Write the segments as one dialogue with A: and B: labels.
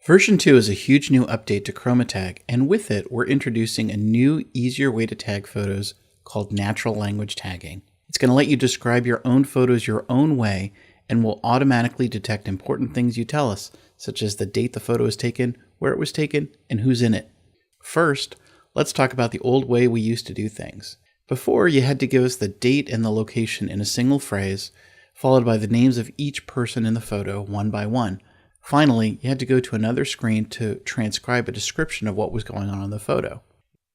A: Version 2 is a huge new update to QromaTag, and with it, we're introducing a new, easier way to tag photos called natural language tagging. It's going to let you describe your own photos your own way and will automatically detect important things you tell us, such as the date the photo was taken, where it was taken, and who's in it. First, let's talk about the old way we used to do things. Before, you had to give us the date and the location in a single phrase, followed by the names of each person in the photo one by one. Finally, you had to go to another screen to transcribe a description of what was going on in the photo.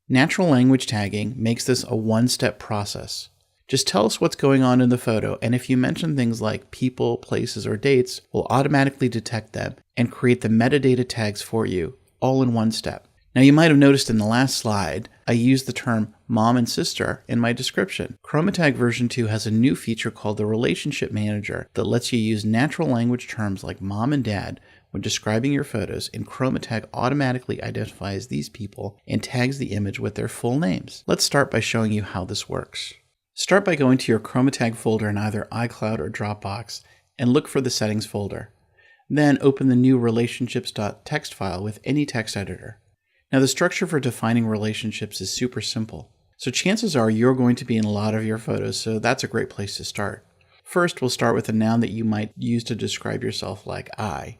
A: Natural language tagging makes this a one-step process. Just tell us what's going on in the photo, and if you mention things like people, places, or dates, we'll automatically detect them and create the metadata tags for you, all in one step. Now, you might have noticed in the last slide, I used the term mom and sister in my description. QromaTag version 2 has a new feature called the Relationship Manager that lets you use natural language terms like mom and dad when describing your photos, and QromaTag automatically identifies these people and tags the image with their full names. Let's start by showing you how this works. Start by going to your QromaTag folder in either iCloud or Dropbox and look for the settings folder. Then open the new relationships.txt file with any text editor. Now, the structure for defining relationships is super simple, so chances are you're going to be in a lot of your photos, so that's a great place to start. First, we'll start with a noun that you might use to describe yourself, like I.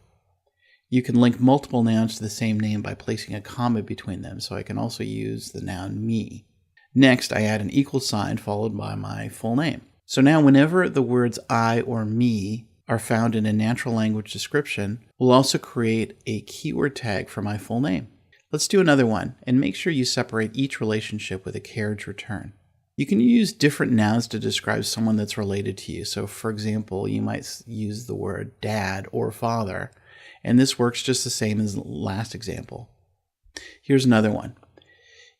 A: You can link multiple nouns to the same name by placing a comma between them, so I can also use the noun me. Next, I add an equal sign followed by my full name. So now whenever the words I or me are found in a natural language description, we'll also create a keyword tag for my full name. Let's do another one, and make sure you separate each relationship with a carriage return. You can use different nouns to describe someone that's related to you. So for example, you might use the word dad or father, and this works just the same as the last example. Here's another one.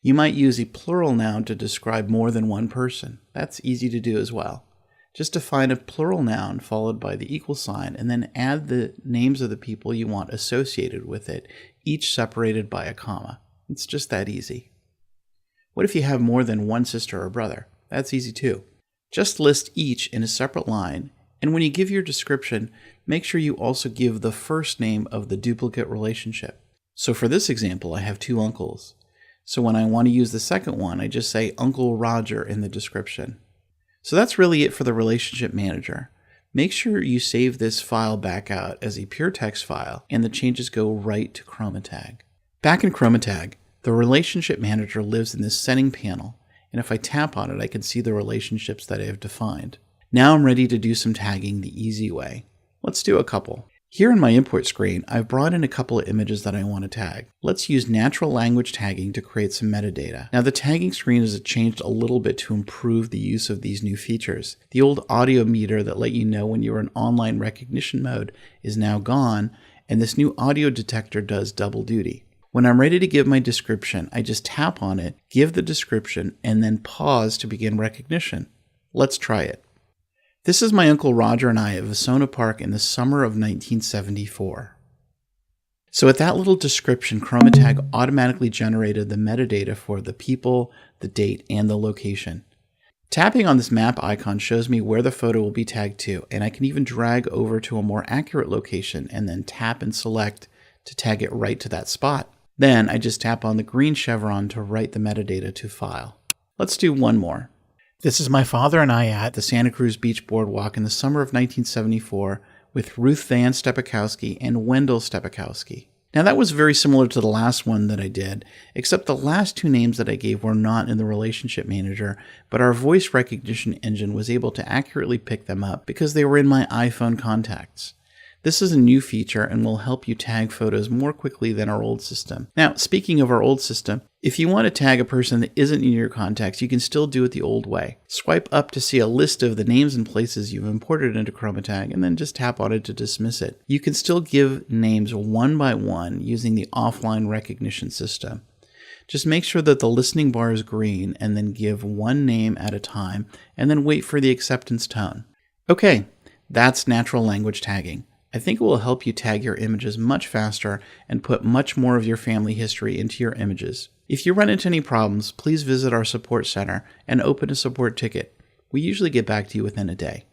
A: You might use a plural noun to describe more than one person. That's easy to do as well. Just define a plural noun followed by the equal sign and then add the names of the people you want associated with it, each separated by a comma. It's just that easy. What if you have more than one sister or brother? That's easy too. Just list each in a separate line, and when you give your description, make sure you also give the first name of the duplicate relationship. So for this example, I have two uncles. So when I want to use the second one, I just say Uncle Roger in the description. So that's really it for the Relationship Manager. Make sure you save this file back out as a pure text file and the changes go right to QromaTag. Back in QromaTag, the Relationship Manager lives in this setting panel, and if I tap on it, I can see the relationships that I have defined. Now I'm ready to do some tagging the easy way. Let's do a couple. Here in my import screen, I've brought in a couple of images that I want to tag. Let's use natural language tagging to create some metadata. Now the tagging screen has changed a little bit to improve the use of these new features. The old audio meter that let you know when you were in online recognition mode is now gone, and this new audio detector does double duty. When I'm ready to give my description, I just tap on it, give the description, and then pause to begin recognition. Let's try it. This is my Uncle Roger and I at Vasona Park in the summer of 1974. So with that little description, QromaTag automatically generated the metadata for the people, the date, and the location. Tapping on this map icon shows me where the photo will be tagged to, and I can even drag over to a more accurate location and then tap and select to tag it right to that spot. Then I just tap on the green chevron to write the metadata to file. Let's do one more. This is my father and I at the Santa Cruz Beach Boardwalk in the summer of 1974 with Ruth Van Stepakowski and Wendell Stepakowski. Now that was very similar to the last one that I did, except the last two names that I gave were not in the Relationship Manager, but our voice recognition engine was able to accurately pick them up because they were in my iPhone contacts. This is a new feature and will help you tag photos more quickly than our old system. Now, speaking of our old system, if you want to tag a person that isn't in your contacts, you can still do it the old way. Swipe up to see a list of the names and places you've imported into QromaTag, and then just tap on it to dismiss it. You can still give names one by one using the offline recognition system. Just make sure that the listening bar is green, and then give one name at a time, and then wait for the acceptance tone. Okay, that's natural language tagging. I think it will help you tag your images much faster and put much more of your family history into your images. If you run into any problems, please visit our support center and open a support ticket. We usually get back to you within a day.